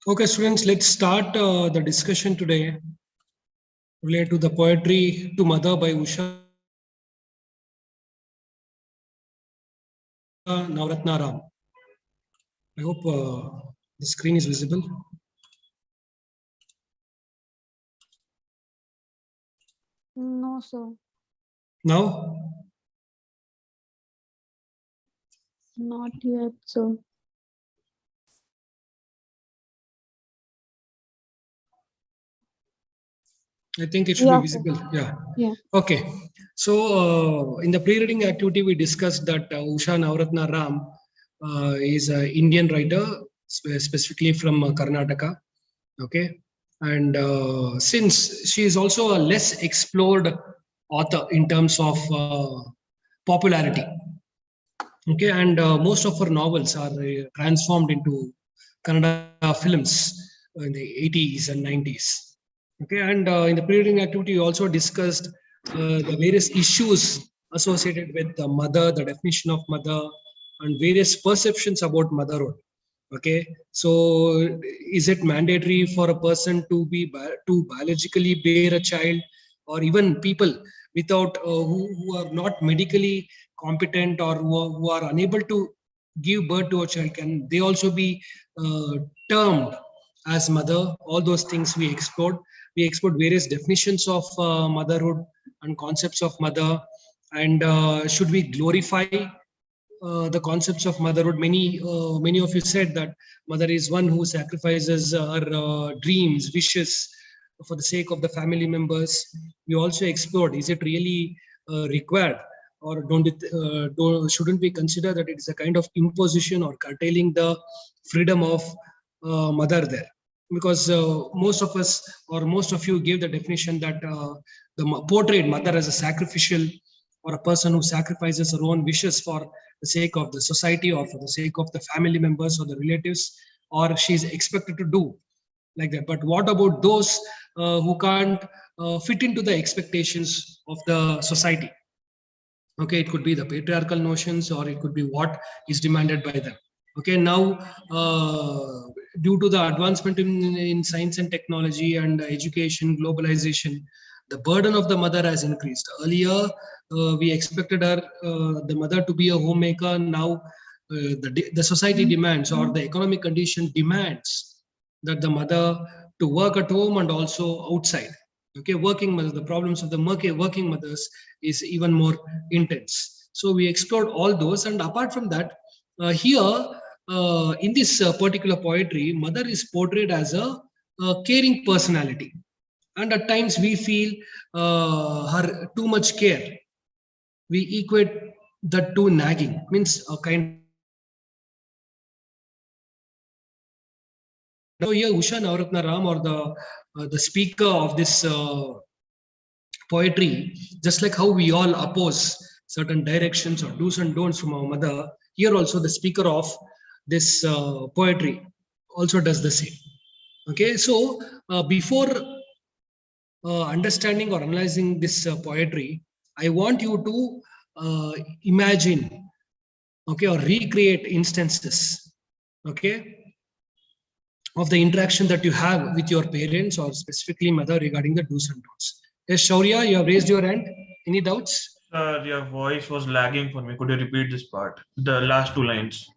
Okay, students, let's start the discussion today related to the poetry to Mother by Usha Navratna Ram. I hope the screen is visible. No, sir. Now, Not yet, sir. I think it should be Yeah, sir. visible. Yeah. Yeah. Okay. So, in the pre-reading activity, we discussed that Usha Navratna Ram is an Indian writer, specifically from Karnataka. Okay. And since she is also a less explored author in terms of popularity, okay, and most of her novels are transformed into Kannada films in the 80s and 90s. Okay, and in the pre-reading activity, we also discussed the various issues associated with the mother, the definition of mother, and various perceptions about motherhood. Okay, so is it mandatory for a person to to biologically bear a child, or even people without who are not medically competent or who are unable to give birth to a child, can they also be termed as mother? All those things we explored. We explored various definitions of motherhood and concepts of mother, and should we glorify the concepts of motherhood? Many of you said that mother is one who sacrifices her dreams, wishes for the sake of the family members. We also explored, is it really required, or shouldn't we consider that it is a kind of imposition or curtailing the freedom of mother there? Because most of us, or most of you, gave the definition that portrayed mother as a sacrificial, or a person who sacrifices her own wishes for the sake of the society or for the sake of the family members or the relatives, or she is expected to do like that. But what about those who can't fit into the expectations of the society? Okay, it could be the patriarchal notions, or it could be what is demanded by them. Okay, now due to the advancement in science and technology and education, globalization, the burden of the mother has increased. Earlier we expected the mother to be a homemaker. Now the society demands, or the economic condition demands, that the mother to work at home and also outside. Okay, working mothers, the problems of the working mothers is even more intense. So we explored all those, and apart from that, here in this particular poetry, mother is portrayed as a caring personality, and at times we feel her too much care. We equate that to nagging, means a kind of so here Usha Navratna Ram, or the speaker of this poetry, just like how we all oppose certain directions or do's and don'ts from our mother, here also the speaker of this poetry also does the same. Okay, so before understanding or analyzing this poetry, I want you to imagine, okay, or recreate instances, okay, of the interaction that you have with your parents or specifically mother regarding the do's and don'ts. Yes, Shaurya, you have raised your hand. Any doubts? Sir, your voice was lagging for me. Could you repeat this part? The last two lines.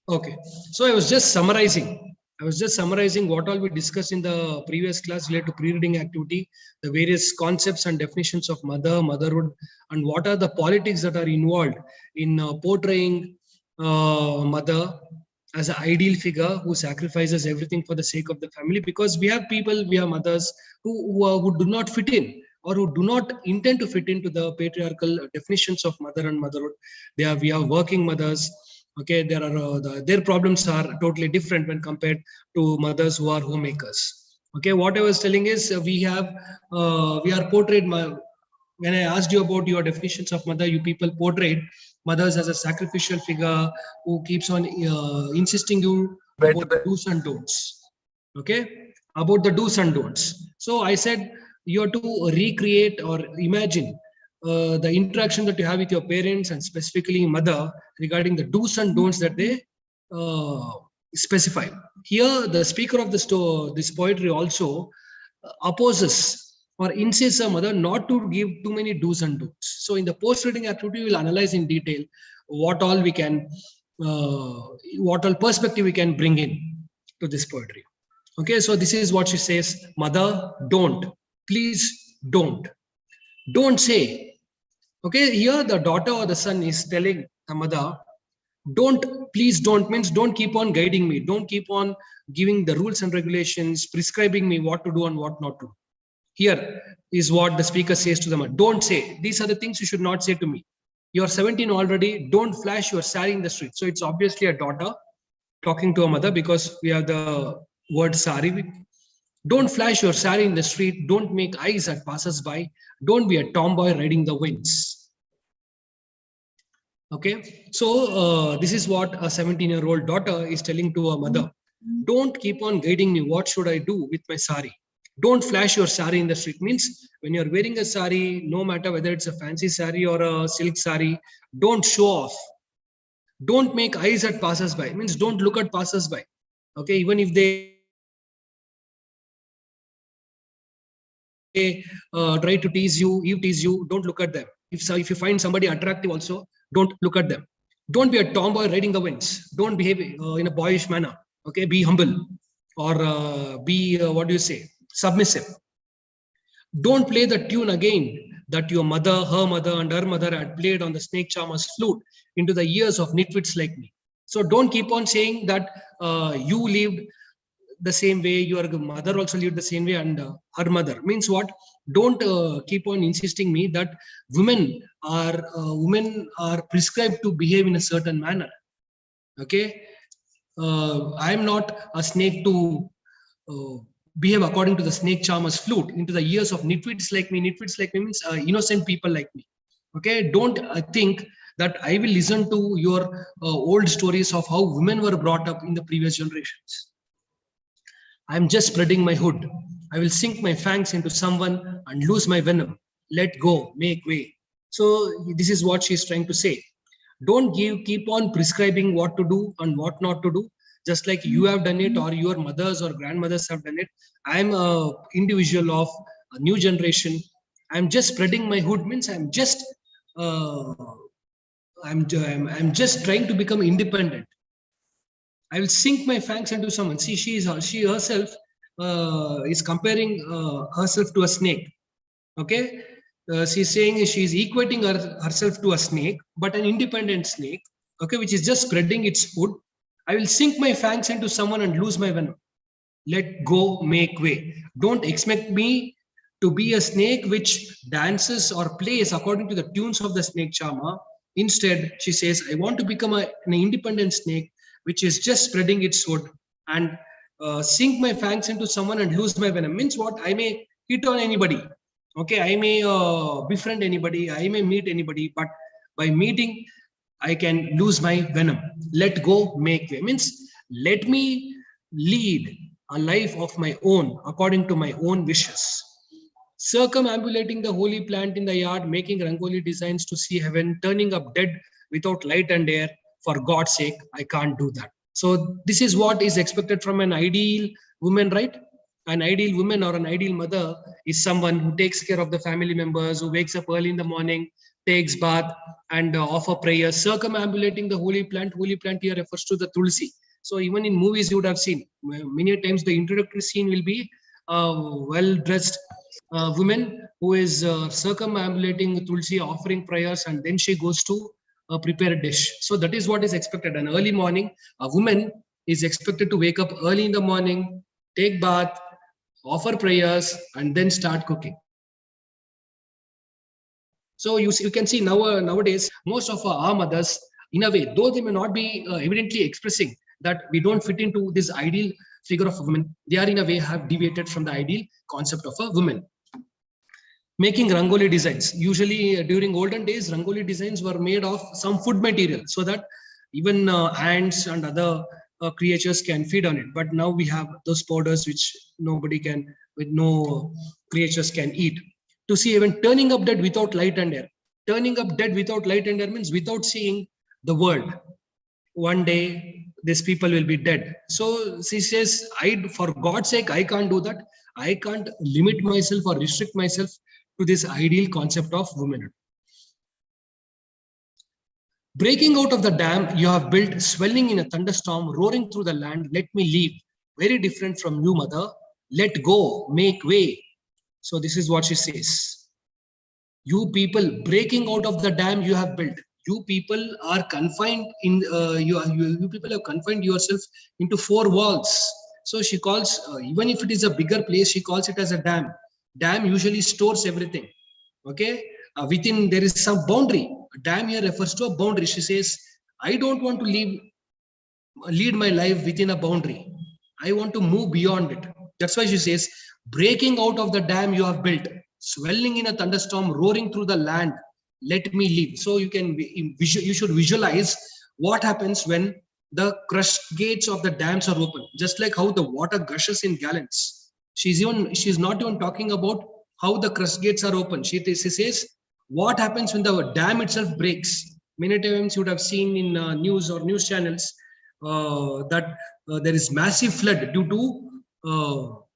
Okay. So I was just summarizing. I was just summarizing what all we discussed in the previous class related to pre-reading activity, the various concepts and definitions of mother, motherhood, and what are the politics that are involved in portraying mother as an ideal figure who sacrifices everything for the sake of the family. Because we have people, we have mothers who do not fit in, or who do not intend to fit into the patriarchal definitions of mother and motherhood. We have working mothers. Okay, there are their problems are totally different when compared to mothers who are homemakers. Okay, what I was telling is we are portrayed. When I asked you about your definitions of mother, you people portrayed mothers as a sacrificial figure who keeps on insisting you about the do's and don'ts. Okay, about the do's and don'ts. So I said you have to recreate or imagine the interaction that you have with your parents and specifically mother regarding the do's and don'ts that they specify. Here, the speaker of this poetry also opposes or insists a mother not to give too many do's and don'ts. So in the post-reading activity, we'll analyze in detail what all we can, what all perspective we can bring in to this poetry. Okay, so this is what she says: mother, don't, please don't say. Okay, here the daughter or the son is telling the mother, don't, please don't, means don't keep on guiding me, don't keep on giving the rules and regulations, prescribing me what to do and what not to do. Here is what the speaker says to them: don't say, these are the things you should not say to me. You're 17 already, don't flash your sari in the street. So it's obviously a daughter talking to a mother, because we have the word sari. Don't flash your sari in the street, don't make eyes at passers-by, don't be a tomboy riding the winds. Okay, so this is what a 17-year-old daughter is telling to a mother. Don't keep on guiding me, what should I do with my sari? Don't flash your sari in the street, means when you're wearing a sari, no matter whether it's a fancy sari or a silk sari, don't show off. Don't make eyes at passers-by, means don't look at passers-by. Okay, even if they try to tease you, don't look at them. If you find somebody attractive also, don't look at them. Don't be a tomboy riding the winds. Don't behave in a boyish manner. Okay, be humble, or be submissive. Don't play the tune again that your mother, her mother, and her mother had played on the snake charmer's flute into the ears of nitwits like me. So don't keep on saying that you lived the same way, your mother also lived the same way, and her mother. Means what? Don't keep on insisting me that women are prescribed to behave in a certain manner. Okay, I am not a snake to behave according to the snake charmer's flute into the ears of nitwits like me. Nitwits like me means innocent people like me. Okay, don't think that I will listen to your old stories of how women were brought up in the previous generations. I'm just spreading my hood. I will sink my fangs into someone and lose my venom. Let go, make way. So this is what she's trying to say. Don't keep on prescribing what to do and what not to do, just like you have done it or your mothers or grandmothers have done it. I'm an individual of a new generation. I'm just spreading my hood, means I'm just trying to become independent. I will sink my fangs into someone. See, she herself is comparing herself to a snake. Okay, she's saying she's equating herself to a snake, but an independent snake. Okay, which is just spreading its hood. I will sink my fangs into someone and lose my venom. Let go, make way. Don't expect me to be a snake which dances or plays according to the tunes of the snake charmer. Instead, she says, I want to become an independent snake which is just spreading its hood and sink my fangs into someone and lose my venom. Means what? I may hit on anybody. Okay, I may befriend anybody. I may meet anybody, but by meeting, I can lose my venom. Let go, make way. Means let me lead a life of my own according to my own wishes. Circumambulating the holy plant in the yard, making rangoli designs to see heaven, turning up dead without light and air. For God's sake, I can't do that. So this is what is expected from an ideal woman, right? An ideal woman or an ideal mother is someone who takes care of the family members, who wakes up early in the morning, takes bath, and offer prayers. Circumambulating the holy plant here refers to the tulsi. So even in movies you would have seen many times the introductory scene will be a well-dressed woman who is circumambulating tulsi, offering prayers, and then she goes to prepare a dish. So that is what is expected. An early morning, a woman is expected to wake up early in the morning, take bath, offer prayers, and then start cooking. So you can see nowadays, most of our mothers, in a way, though they may not be evidently expressing that we don't fit into this ideal figure of a woman, they are in a way have deviated from the ideal concept of a woman. Making rangoli designs. Usually during olden days, rangoli designs were made of some food material so that even ants and other creatures can feed on it. But now we have those powders which no creatures can eat. To see even turning up dead without light and air. Turning up dead without light and air means without seeing the world. One day these people will be dead. So she says, for God's sake, I can't do that. I can't limit myself or restrict myself to this ideal concept of womanhood. Breaking out of the dam you have built, swelling in a thunderstorm, roaring through the land, let me leave. Very different from you, mother. Let go, make way. So this is what she says. You people breaking out of the dam you have built. You people are confined in, you people have confined yourself into 4 walls. So she calls, even if it is a bigger place, she calls it as a dam. Dam usually stores everything. Okay. Within there is some boundary. Dam here refers to a boundary. She says, I don't want to lead my life within a boundary. I want to move beyond it. That's why she says, breaking out of the dam you have built, swelling in a thunderstorm, roaring through the land, let me leave. So you should visualize what happens when the crushed gates of the dams are open, just like how the water gushes in gallons. She's not even talking about how the crushed gates are open. She says, what happens when the dam itself breaks? Many times you would have seen in news or news channels that there is massive flood due to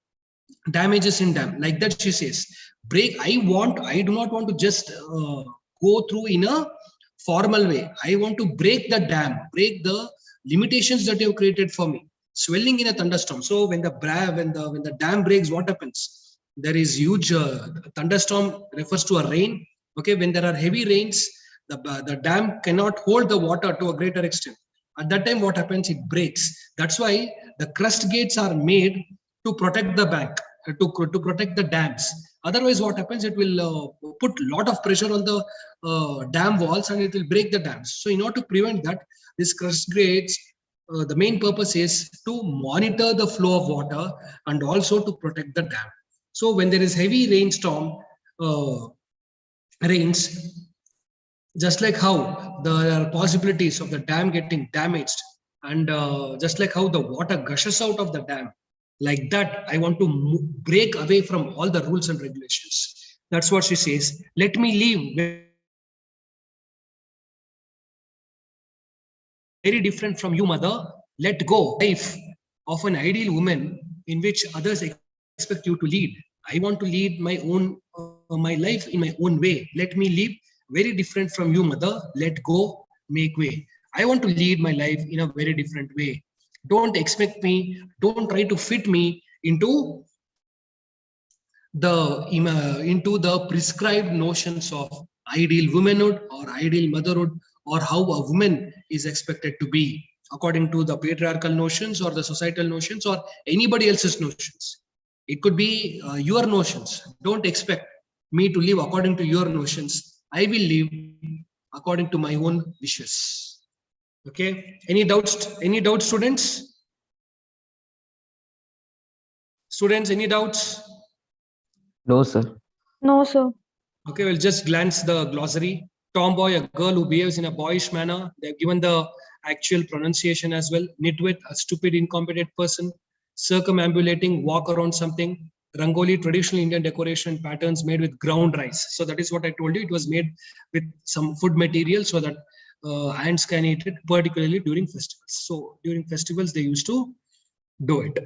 damages in dam. Like that, she says, I do not want to just go through in a formal way. I want to break the dam, break the limitations that you have created for me. Swelling in a thunderstorm. So when the dam breaks, what happens? There is huge thunderstorm refers to a rain. Okay, when there are heavy rains, the dam cannot hold the water to a greater extent. At that time, what happens? It breaks. That's why the crust gates are made to protect the bank, to protect the dams. Otherwise, what happens? It will put a lot of pressure on the dam walls and it will break the dams. So in order to prevent that, this crust gates, the main purpose is to monitor the flow of water and also to protect the dam. So when there is heavy rainstorm, rains, just like how there are possibilities of the dam getting damaged, and just like how the water gushes out of the dam, like that, I want to break away from all the rules and regulations. That's what she says. Let me leave. Very different from you, mother. Let go. Life of an ideal woman in which others expect you to lead. I want to lead my own my life in my own way. Let me live. Very different from you, mother. Let go, make way. I want to lead my life in a very different way. Don't expect me, don't try to fit me into the prescribed notions of ideal womanhood or ideal motherhood, or how a woman is expected to be according to the patriarchal notions or the societal notions or anybody else's notions. It could be your notions. Don't expect me to live according to your notions. I will live according to my own wishes. Okay. Any doubts? Any doubts, students? Students, any doubts? No, sir. No, sir. Okay, we'll just glance the glossary. Tomboy, a girl who behaves in a boyish manner. They've given the actual pronunciation as well. Nitwit, a stupid, incompetent person. Circumambulating, walk around something. Rangoli, traditional Indian decoration patterns made with ground rice. So that is what I told you. It was made with some food material so that ants can eat it, particularly during festivals. So during festivals, they used to do it.